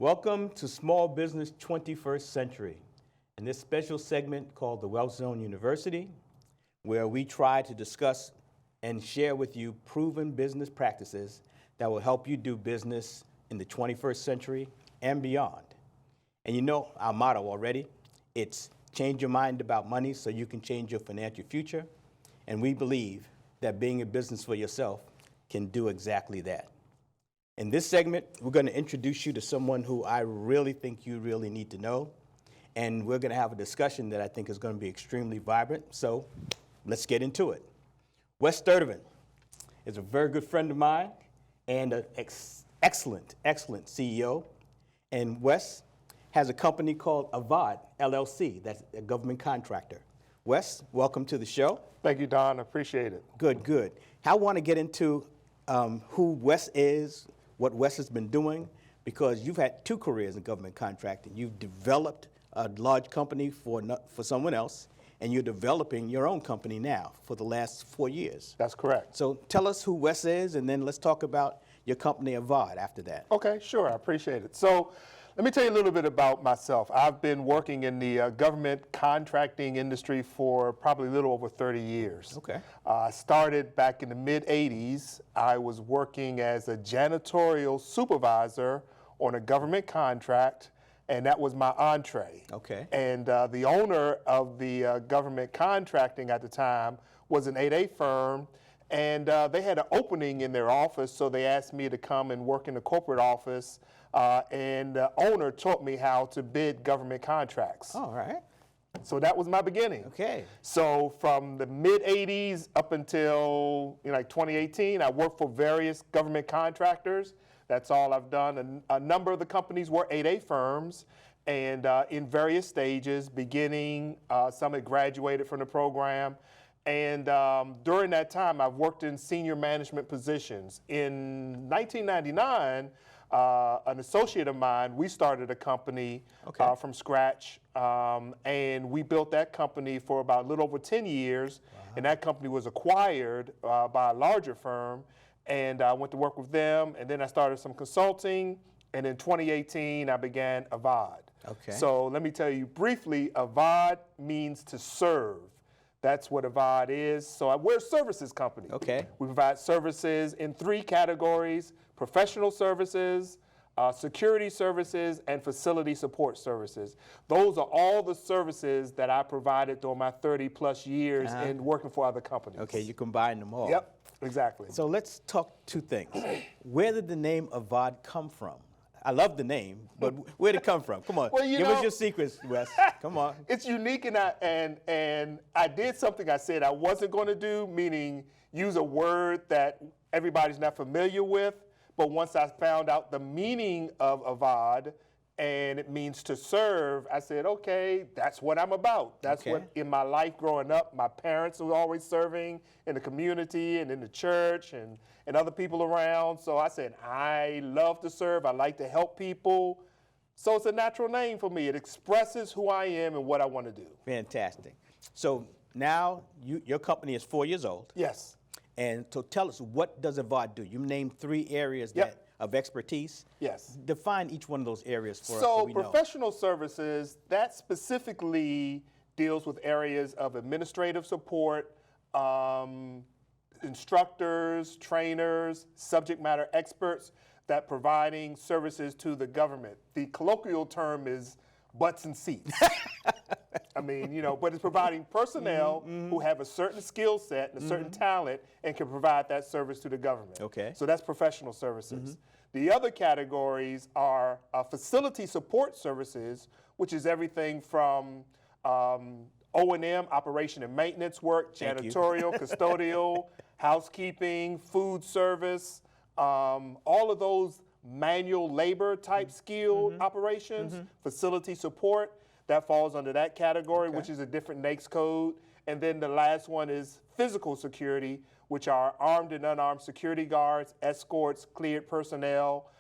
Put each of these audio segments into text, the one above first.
Welcome to Small Business 21st Century, in this special segment called the Wealth Zone University, where we try to discuss and share with you proven business practices that will help you do business in the 21st century and beyond. And you know our motto already, it's change your mind about money so you can change your financial future. And we believe that being in business for yourself can do exactly that. In this segment, we're going to introduce you to someone who I really think you really need to know. And we're going to have a discussion that I think is going to be extremely vibrant. So let's get into it. Wes Sturdivant is a very good friend of mine and an excellent CEO. And Wes has a company called Avad LLC, that's a government contractor. Wes, welcome to the show. Thank you, Don. I appreciate it. Good, good. I want to get into who Wes is, what Wes has been doing, because you've had 2 careers in government contracting. You've developed a large company for someone else, and you're developing your own company now for the last 4 years. That's correct. So tell us who Wes is, and then let's talk about your company, Avad, after that. Okay, sure. I appreciate it. So let me tell you a little bit about myself. I've been working in the government contracting industry for probably a little over 30 years. Okay. I started back in the mid-'80s. I was working as a janitorial supervisor on a government contract, and that was my entree. Okay. And the owner of the government contracting at the time was an 8A firm, and they had an opening in their office, so they asked me to come and work in the corporate office. And the owner taught me how to bid government contracts. All right. So that was my beginning. Okay. So from the mid-'80s up until like 2018, I worked for various government contractors. That's all I've done. A number of the companies were 8A firms, and in various stages, beginning, some had graduated from the program. And during that time, I've worked in senior management positions. In 1999, an associate of mine, we started a company from scratch, and we built that company for about a little over 10 years, and that company was acquired by a larger firm, and I went to work with them, and then I started some consulting, and in 2018, I began Avad. Okay. So let me tell you briefly, Avad means to serve. That's what Avad is. So we're a services company. Okay. We provide services in 3 categories: professional services, security services, and facility support services. Those are all the services that I provided during my 30-plus years in working for other companies. Okay, you combine them all. Yep, exactly. So let's talk 2 things. Where did the name Avad come from? I love the name, but where did it come from? Come on, Well, give us your secrets, Wes. Come on. It's unique, and I did something I said I wasn't going to do, meaning use a word that everybody's not familiar with. But once I found out the meaning of Avad, and it means to serve, I said, okay, that's what I'm about. That's what, in my life growing up, my parents were always serving in the community and in the church and other people around. So I said, I love to serve. I like to help people. So it's a natural name for me. It expresses who I am and what I want to do. Fantastic. So now your company is 4 years old. Yes. And so tell us, what does Avad do? You named 3 areas of expertise. Yes. Define each one of those areas for us so we know. Professional services, that specifically deals with areas of administrative support, instructors, trainers, subject matter experts that providing services to the government. The colloquial term is butts and seats. I mean, but it's providing personnel who have a certain skill set and a certain talent and can provide that service to the government. Okay. So that's professional services. The other categories are facility support services, which is everything from O&M, operation and maintenance work, janitorial, custodial, housekeeping, food service, all of those manual labor type skill operations, facility support. That falls under that category, which is a different NAICS code. And then the last one is physical security, which are armed and unarmed security guards, escorts, cleared personnel,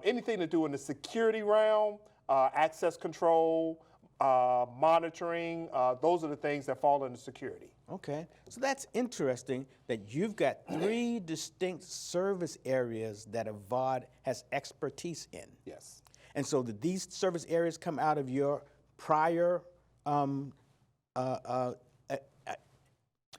anything to do in the security realm, access control, monitoring. Those are the things that fall under security. Okay, so that's interesting that you've got 3 distinct service areas that Avad has expertise in. Yes. And so did these service areas come out of your prior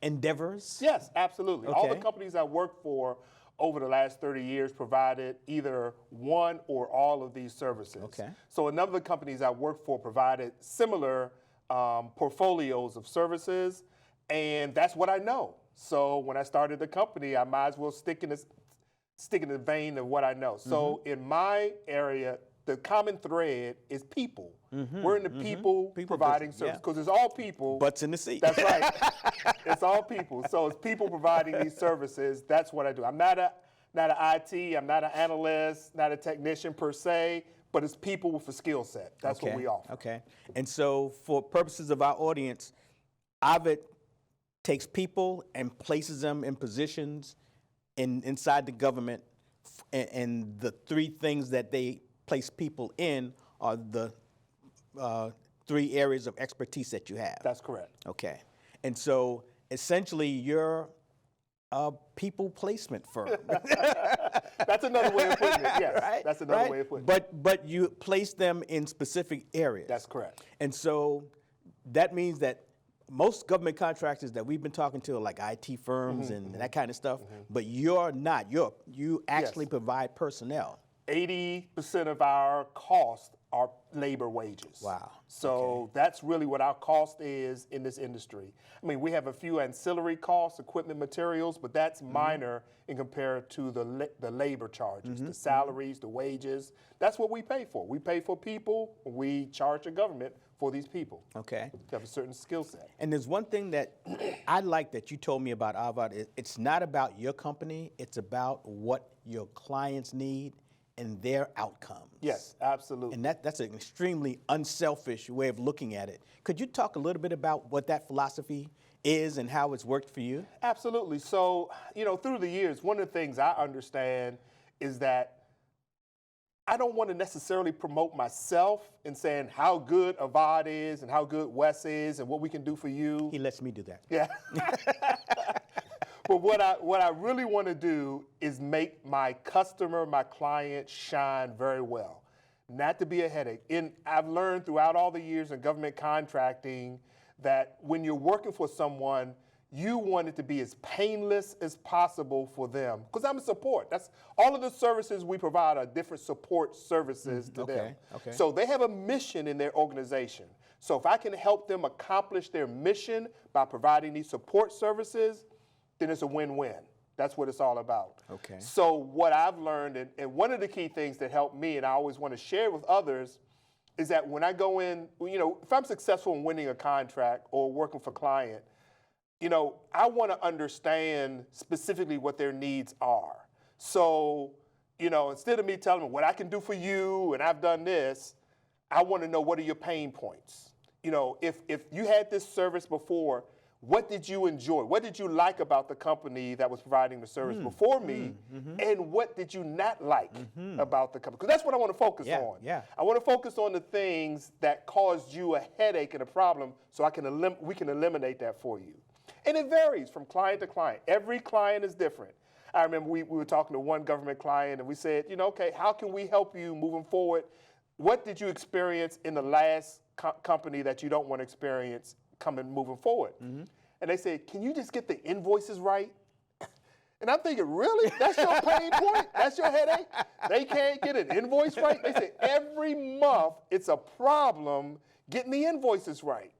endeavors? Yes, absolutely. All the Okay. companies I worked for over the last 30 years provided either one or all of these services. Okay. So a number of the companies I worked for provided similar portfolios of services, and that's what I know. So when I started the company, I might as well stick in the vein of what I know. So in my area, the common thread is people. We're in the people providing business, service yeah. because it's all people. Butts in the seat. That's right. It's all people. So it's people providing these services. That's what I do. I'm not an IT. I'm not an analyst, not a technician per se, but it's people with a skill set. That's what we offer. Okay. And so for purposes of our audience, Avad takes people and places them in positions inside the government, and the three things that they place people in are the three areas of expertise that you have. That's correct. Okay. And so essentially you're a people placement firm. That's another way of putting it, yes. Right? That's another Right? way of putting it. But you place them in specific areas. That's correct. And so that means that most government contractors that we've been talking to are like IT firms and that kind of stuff, but you're not. You actually provide personnel. 80% of our costs are labor wages. Wow. So that's really what our cost is in this industry. I mean, we have a few ancillary costs, equipment, materials, but that's minor in compared to the labor charges, the salaries, the wages. That's what we pay for. We pay for people. We charge the government for these people. Okay. They have a certain skill set. And there's one thing that I like that you told me about Avad. It's not about your company. It's about what your clients need and their outcomes. Yes, absolutely. And that's an extremely unselfish way of looking at it. Could you talk a little bit about what that philosophy is and how it's worked for you? Absolutely. So, through the years, one of the things I understand is that I don't want to necessarily promote myself in saying how good Avad is and how good Wes is and what we can do for you. He lets me do that. Yeah. But what I really want to do is make my customer, my client shine very well, not to be a headache. I've learned throughout all the years in government contracting that when you're working for someone, you want it to be as painless as possible for them. Because I'm a support. That's all of the services we provide are different support services to them. Okay. So they have a mission in their organization. So if I can help them accomplish their mission by providing these support services, then it's a win-win. That's what it's all about. Okay. So what I've learned, and one of the key things that helped me, and I always want to share with others, is that when I go in, if I'm successful in winning a contract or working for a client, I want to understand specifically what their needs are. So, instead of me telling them what I can do for you and I've done this, I want to know what are your pain points. If you had this service before, what did you enjoy? What did you like about the company that was providing the service before me? And what did you not like about the company? Because that's what I want to focus on. Yeah. I want to focus on the things that caused you a headache and a problem so we can eliminate that for you. And it varies from client to client. Every client is different. I remember we were talking to one government client and we said, okay, how can we help you moving forward? What did you experience in the last company that you don't want to experience moving forward? And they said, can you just get the invoices right? And I'm thinking, really? That's your pain point? That's your headache? They can't get an invoice right? They say every month it's a problem getting the invoices right.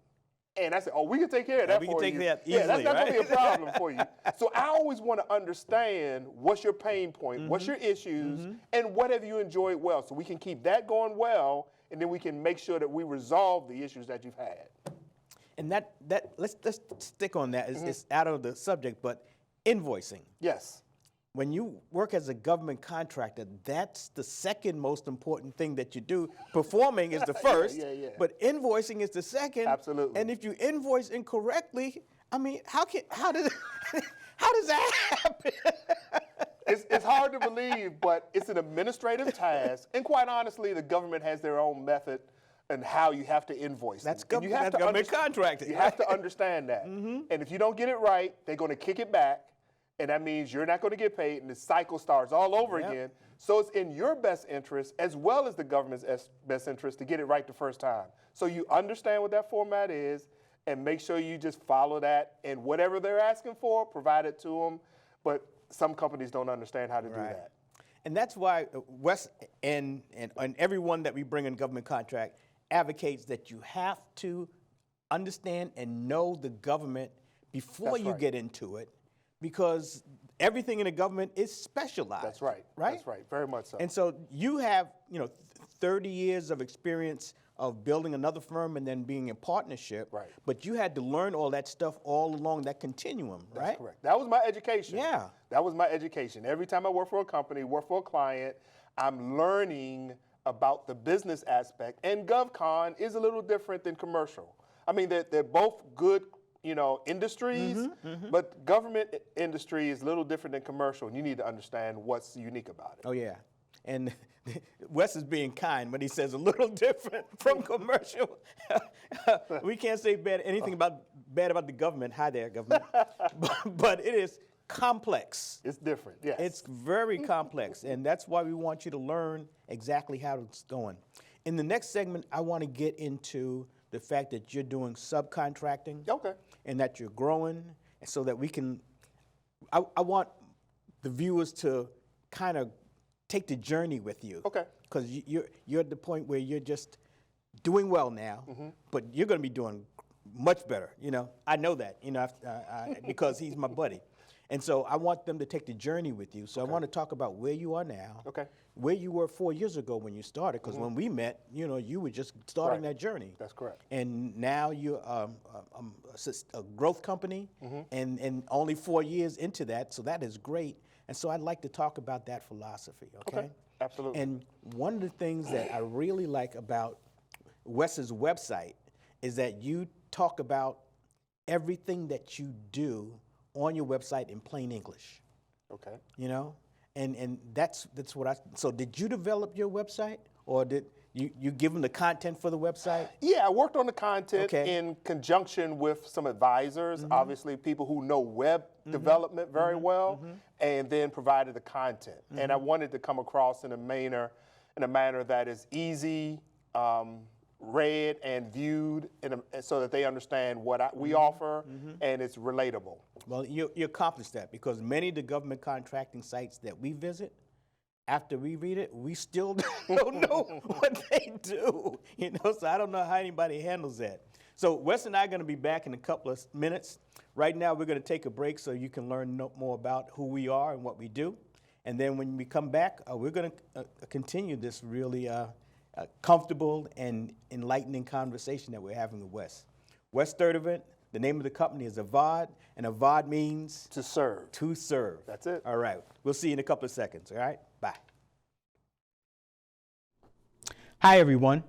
And I said, we can take care of that for you. We can take that easily, that's not right? going to be a problem for you. So I always want to understand what's your pain point, what's your issues, and what have you enjoyed well, so we can keep that going well, and then we can make sure that we resolve the issues that you've had. And let's stick on that. It's out of the subject, but invoicing. Yes. When you work as a government contractor, that's the second most important thing that you do. Performing is the first, yeah. but invoicing is the second. Absolutely. And if you invoice incorrectly, I mean, how does that happen? It's hard to believe, but it's an administrative task. And quite honestly, the government has their own method and how you have to invoice. That's them. government contracting. You have to understand that. And if you don't get it right, they're going to kick it back. and that means you're not going to get paid, and the cycle starts all over Yep. again. So it's in your best interest, as well as the government's best interest, to get it right the first time. So you understand what that format is, and make sure you just follow that, and whatever they're asking for, provide it to them. But some companies don't understand how to do that. And that's why Wes and everyone that we bring in government contract advocates that you have to understand and know the government before That's you right. get into it, because everything in the government is specialized. That's right. Right? That's right. Very much so. And so you have, 30 years of experience of building another firm and then being in partnership. Right. But you had to learn all that stuff all along that continuum, right? That's correct. That was my education. Yeah. That was my education. Every time I work for a company, work for a client, I'm learning about the business aspect. And GovCon is a little different than commercial. I mean, they're both good, industries, but government industry is a little different than commercial, and you need to understand what's unique about it. Oh, yeah. And Wes is being kind when he says a little different from commercial. We can't say anything bad about the government. Hi there, government. but it is complex. It's different, yes. It's very complex, and that's why we want you to learn exactly how it's going. In the next segment, I want to get into the fact that you're doing subcontracting. Okay. And that you're growing, so that we can, I want the viewers to kind of take the journey with you. Okay. Because you're at the point where you're just doing well now, but you're going to be doing much better. I know that, because he's my buddy. And so I want them to take the journey with you. So I want to talk about where you are now, Okay. where you were 4 years ago when you started, because when we met, you were just starting that journey. That's correct. And now you're a growth company, and only 4 years into that, so that is great. And so I'd like to talk about that philosophy, okay? Absolutely. And one of the things that I really like about Wes's website is that you talk about everything that you do on your website in plain English. Okay. And that's what so did you develop your website, or did you give them the content for the website? Yeah, I worked on the content Okay. in conjunction with some advisors, obviously people who know web development very well, and then provided the content. And I wanted to come across in a manner that is easy, read and viewed, so that they understand what we offer, and it's relatable. Well, you accomplished that, because many of the government contracting sites that we visit, after we read it, we still don't know what they do. So I don't know how anybody handles that. So Wes and I are going to be back in a couple of minutes. Right now, we're going to take a break so you can learn more about who we are and what we do. And then when we come back, we're going to continue this really comfortable and enlightening conversation that we're having with Wes. Wes Sturdivant, the name of the company is Avad, and Avad means? To serve. To serve. That's it. All right. We'll see you in a couple of seconds, all right? Bye. Hi, everyone.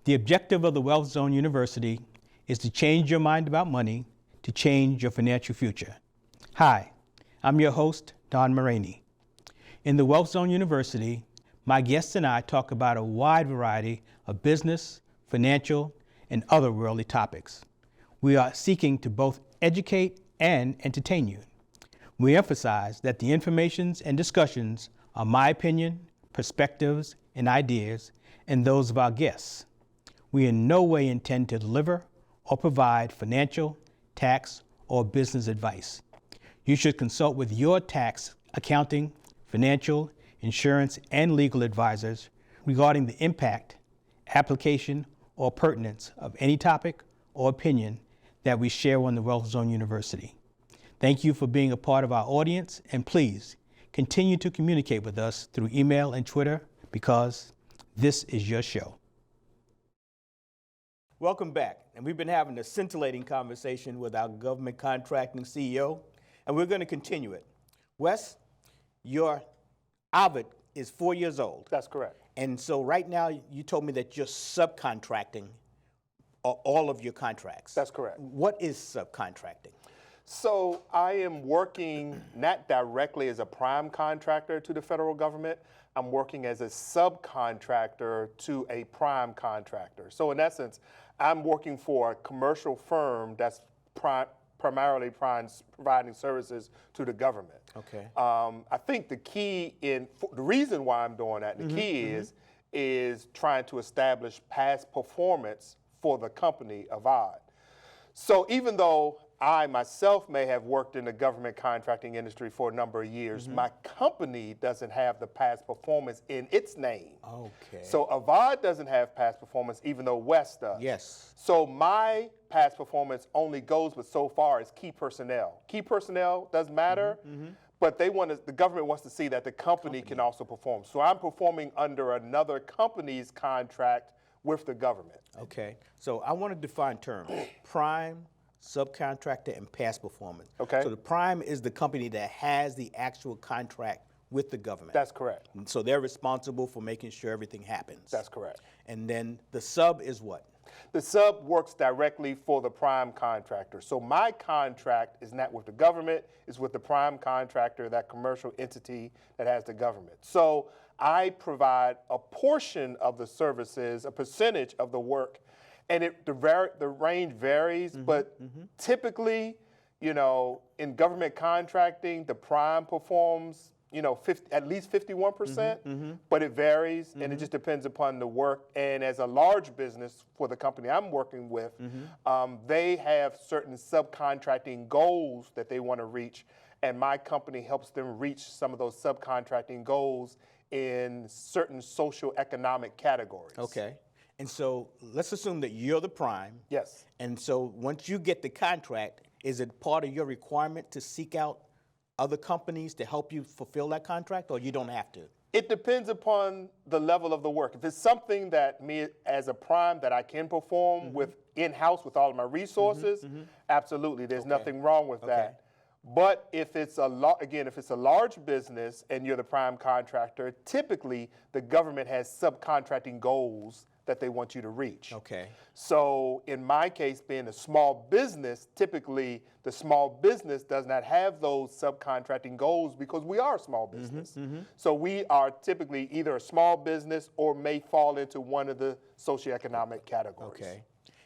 The objective of the Wealth Zone University is to change your mind about money to change your financial future. Hi, I'm your host, Don Moragne. In the Wealth Zone University, my guests and I talk about a wide variety of business, financial, and other worldly topics. We are seeking to both educate and entertain you. We emphasize that the informations and discussions are my opinion, perspectives, and ideas, and those of our guests. We in no way intend to deliver or provide financial, tax, or business advice. You should consult with your tax, accounting, financial, insurance, and legal advisors regarding the impact, application, or pertinence of any topic or opinion that we share on the Wealth Zone University. Thank you for being a part of our audience, and please continue to communicate with us through email and Twitter, because this is your show. Welcome back, and we've been having a scintillating conversation with our government contracting CEO, and we're going to continue it. Wes, your Avad is 4 years old. That's correct. And so right now, you told me that you're subcontracting all of your contracts. That's correct. What is subcontracting? So I am working not directly as a prime contractor to the federal government. I'm working as a subcontractor to a prime contractor. So in essence, I'm working for a commercial firm that's primarily providing services to the government. Okay. I think the key the reason why I'm doing that, the key is trying to establish past performance for the company, Avad. So even though I myself may have worked in the government contracting industry for a number of years, my company doesn't have the past performance in its name. Okay. So Avad doesn't have past performance, even though Wes does. Yes. So my past performance only goes with so far as key personnel. Key personnel does matter, but the government wants to see that the company can also perform. So I'm performing under another company's contract with the government. Okay. So I want to define terms: prime, subcontractor, and past performance. Okay. So the prime is the company that has the actual contract with the government. That's correct. And so they're responsible for making sure everything happens. That's correct. And then the sub is what? The sub works directly for the prime contractor. So my contract is not with the government, it's with the prime contractor, that commercial entity that has the government. So I provide a portion of the services, a percentage of the work, and the range varies, but typically, you know, in government contracting, the prime performs, you know, at least 51%, but it varies, and it just depends upon the work. And as a large business for the company I'm working with, they have certain subcontracting goals that they want to reach, and my company helps them reach some of those subcontracting goals in certain social economic categories. Okay. And so let's assume that you're the prime. Yes. And so once you get the contract, is it part of your requirement to seek out other companies to help you fulfill that contract, or you don't have to? It depends upon the level of the work. If it's something that me as a prime that I can perform with in-house with all of my resources, absolutely, there's nothing wrong with that. But if it's if it's a large business and you're the prime contractor, typically the government has subcontracting goals that they want you to reach. Okay. So in my case, being a small business, typically the small business does not have those subcontracting goals because we are a small business. So we are typically either a small business or may fall into one of the socioeconomic categories. Okay.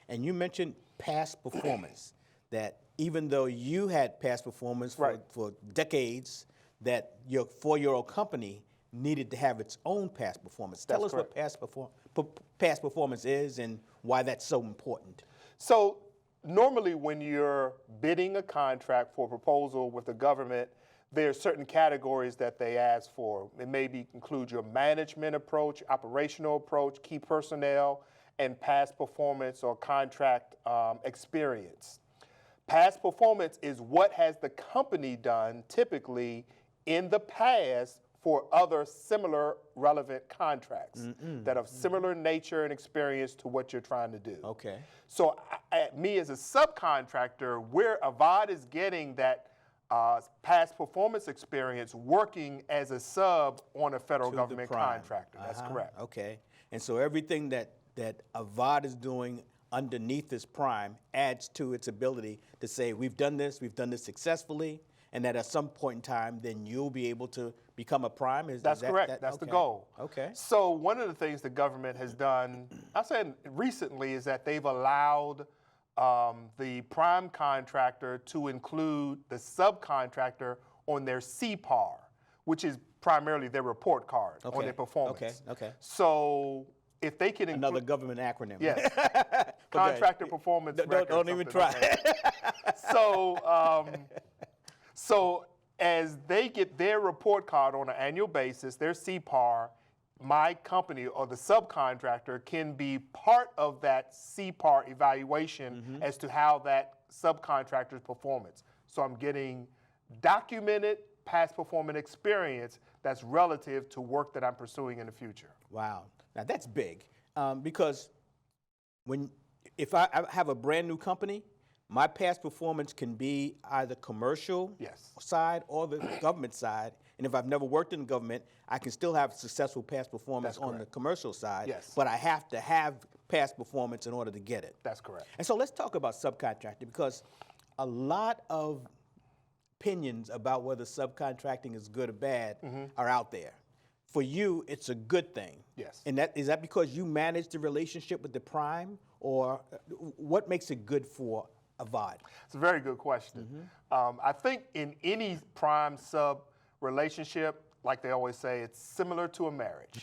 And you mentioned past performance, that even though you had past performance for decades, that your 4-year-old company needed to have its own past performance. Tell us what past performance is and why that's so important. So normally when you're bidding a contract for a proposal with the government, there are certain categories that they ask for. It may include your management approach, operational approach, key personnel, and past performance or contract experience. Past performance is what has the company done typically in the past for other similar relevant contracts that of similar nature and experience to what you're trying to do. Okay. So me as a subcontractor, where Avad is getting that past performance experience working as a sub on a federal government contractor. That's correct. Okay. And so everything that Avad is doing underneath this prime adds to its ability to say, we've done this successfully, and that at some point in time, then you'll be able to become a prime? That's correct. That's the goal. Okay. So one of the things the government has done, I said recently, is that they've allowed the prime contractor to include the subcontractor on their CPAR, which is primarily their report card on their performance. Okay. So if they can another government acronym. Yes. Contractor performance record. Don't even try. So as they get their report card on an annual basis, their CPAR, my company or the subcontractor can be part of that CPAR evaluation as to how that subcontractor's performance. So I'm getting documented past performance experience that's relative to work that I'm pursuing in the future. Wow. Now that's big, because if I have a brand new company, my past performance can be either commercial side or the government side. And if I've never worked in government, I can still have successful past performance on the commercial side. But I have to have past performance in order to get it. That's correct. And so let's talk about subcontracting, because a lot of opinions about whether subcontracting is good or bad are out there. For you, it's a good thing. Yes. And is that because you manage the relationship with the prime, or what makes it good for Avad? It's a very good question. I think in any prime sub relationship, like they always say, it's similar to a marriage.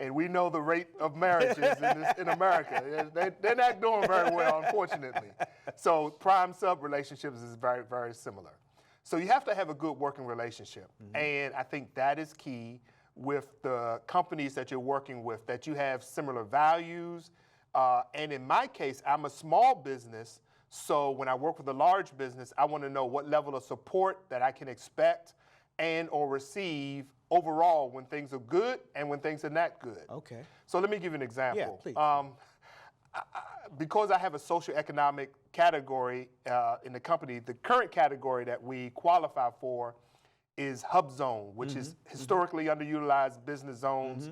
And we know the rate of marriages in America. They're not doing very well, unfortunately. So prime sub relationships is very, very similar. So you have to have a good working relationship. And I think that is key with the companies that you're working with, that you have similar values. And in my case, I'm a small business. So when I work with a large business, I want to know what level of support that I can expect and or receive overall when things are good and when things are not good. Okay. So let me give you an example. Yeah, please. Because I have a socioeconomic category in the company, the current category that we qualify for is hub zone, which is historically underutilized business zones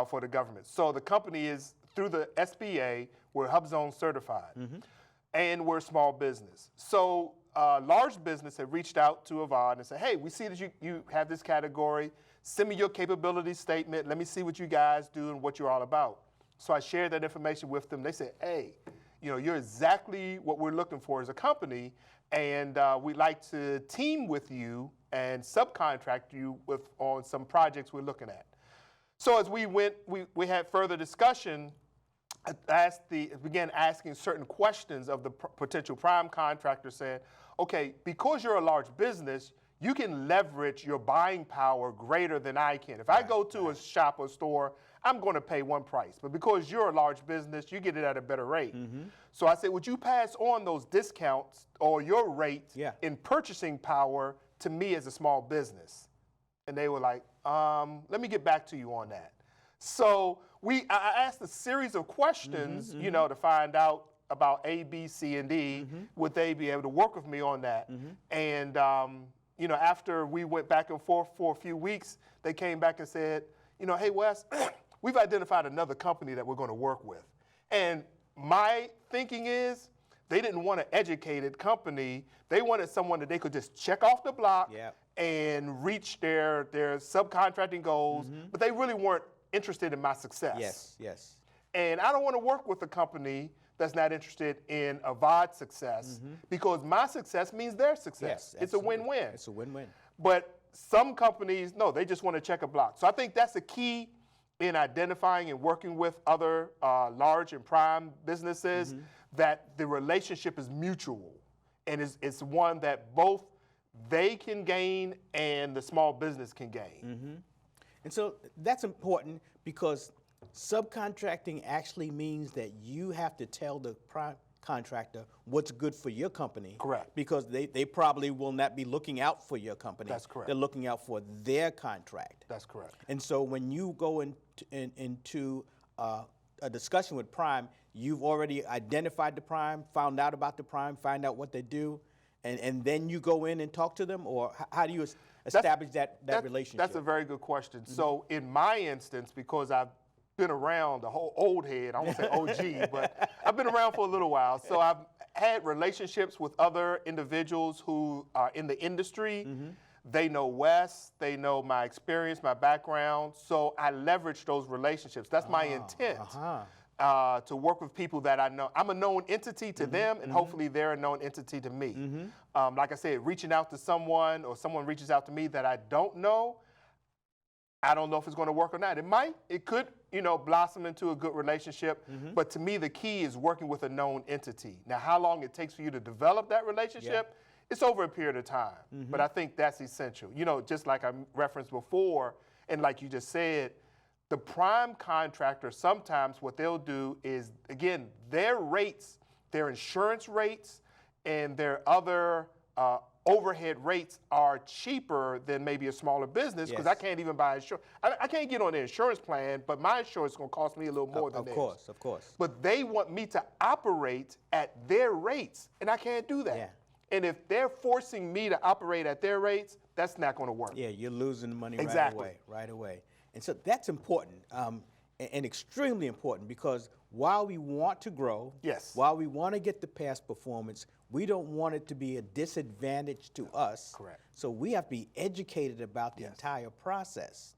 for the government. So the company is, through the SBA, we're hub zone certified, and we're a small business. So large business had reached out to Avad and said, hey, we see that you have this category. Send me your capability statement. Let me see what you guys do and what you're all about. So I shared that information with them. They said, hey, you're exactly what we're looking for as a company, and we'd like to team with you and subcontract you on some projects we're looking at. So as we went, we had further discussion. I began asking certain questions of the potential prime contractor, saying, okay, because you're a large business, you can leverage your buying power greater than I can. If I go to a shop or store, I'm going to pay one price. But because you're a large business, you get it at a better rate. So I said, would you pass on those discounts or your rate in purchasing power to me as a small business? And they were like, let me get back to you on that. So I asked a series of questions, to find out about A, B, C, and D. Would they be able to work with me on that? And after we went back and forth for a few weeks, they came back and said, hey, Wes, we've identified another company that we're going to work with. And my thinking is they didn't want an educated company. They wanted someone that they could just check off the block and reach their subcontracting goals, but they really weren't interested in my success. Yes. And I don't want to work with a company that's not interested in Avad's success, because my success means their success. Yes, it's a win-win. It's a win-win. But some companies, no, they just want to check a block. So I think that's the key in identifying and working with other large and prime businesses, that the relationship is mutual, and it's one that both they can gain and the small business can gain. And so that's important, because subcontracting actually means that you have to tell the prime contractor what's good for your company. Correct. Because they probably will not be looking out for your company. That's correct. They're looking out for their contract. That's correct. And so when you go into a discussion with prime, you've already identified the prime, found out about the prime, find out what they do, and then you go in and talk to them? Or how do you establish that relationship? That's a very good question. So in my instance, because I've been around, the whole old head, I won't say OG, but I've been around for a little while. So I've had relationships with other individuals who are in the industry. They know Wes, they know my experience, my background. So I leverage those relationships. That's my intent, to work with people that I know. I'm a known entity to them, and hopefully they're a known entity to me. Like I said, reaching out to someone, or someone reaches out to me that I don't know, I don't know if it's going to work or not. It could, blossom into a good relationship. But to me, the key is working with a known entity. Now, how long it takes for you to develop that relationship, it's over a period of time. But I think that's essential. Just like I referenced before, and like you just said, the prime contractor, sometimes what they'll do is, again, their rates, their insurance rates, and their other overhead rates are cheaper than maybe a smaller business, because I can't even buy insurance. I can't get on the insurance plan, but my insurance is going to cost me a little more than theirs. Of course. But they want me to operate at their rates, and I can't do that. And if they're forcing me to operate at their rates, that's not going to work. Yeah, you're losing the money right away. And so that's important, and extremely important, because while we want to grow, while we want to get the past performance, we don't want it to be a disadvantage to us. Correct. So we have to be educated about the entire process.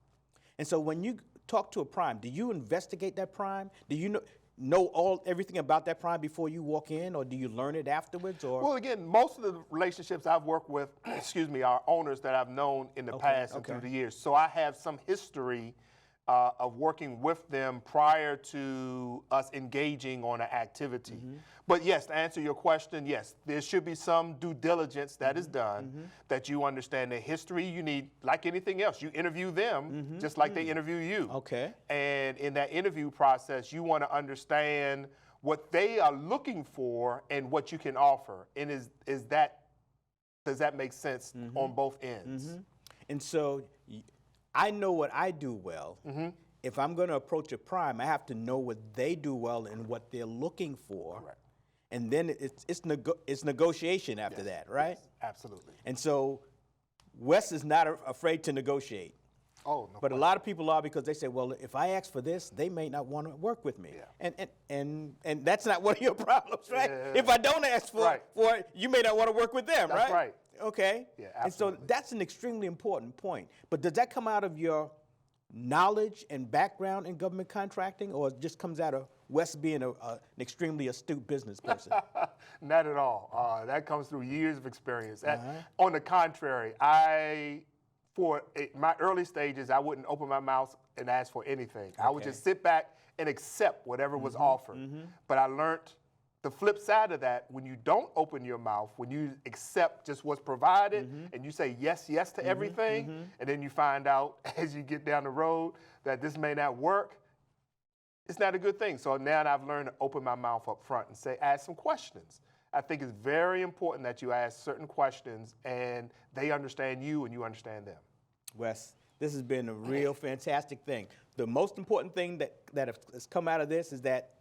And so when you talk to a prime, do you investigate that prime? Do you know? know everything about that prime before you walk in, or do you learn it afterwards? Or Well, again, most of the relationships I've worked with, excuse me, are owners that I've known in the past and through the years. So I have some history of working with them prior to us engaging on an activity. But yes, to answer your question, yes, there should be some due diligence that is done, that you understand the history. You need, like anything else, you interview them just like they interview you. Okay. And in that interview process, you want to understand what they are looking for and what you can offer. And does that make sense on both ends? And so I know what I do well. If I'm going to approach a prime, I have to know what they do well and what they're looking for. Correct. And then it's negotiation after that, right? Yes, absolutely. And so Wes is not afraid to negotiate. Oh, no But question. a lot of people are, because they say, well, if I ask for this, they may not want to work with me. Yeah. And that's not one of your problems, right? Yeah. If I don't ask for it, you may not want to work with them, That's right. Okay. Yeah, and so absolutely. that's an extremely important point. But does that come out of your knowledge and background in government contracting, or it just comes out of Wes being an extremely astute business person? Not at all. That comes through years of experience. On the contrary, my early stages, I wouldn't open my mouth and ask for anything. I would just sit back and accept whatever was offered. But I learned the flip side of that: when you don't open your mouth, when you accept just what's provided, and you say yes to everything, and then you find out as you get down the road that this may not work, it's not a good thing. So now I've learned to open my mouth up front and ask some questions. I think it's very important that you ask certain questions and they understand you and you understand them. Wes, this has been a real fantastic thing. The most important thing that has come out of this is that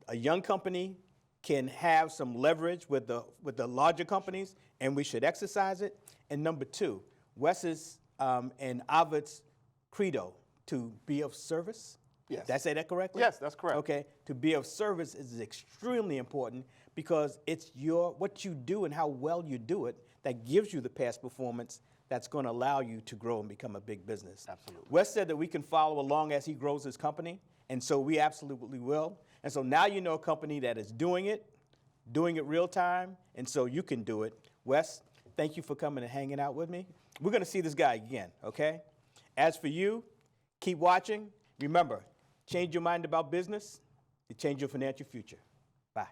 a young company can have some leverage with the larger companies, and we should exercise it. And number two, Wes's and Avad's credo, to be of service. Yes. Did I say that correctly? Yes, that's correct. Okay, to be of service is extremely important, because it's what you do and how well you do it that gives you the past performance that's going to allow you to grow and become a big business. Absolutely. Wes said that we can follow along as he grows his company, and so we absolutely will. And so now you know a company that is doing it real time, and so you can do it. Wes, thank you for coming and hanging out with me. We're going to see this guy again, okay? As for you, keep watching. Remember, change your mind about business to change your financial future. Bye.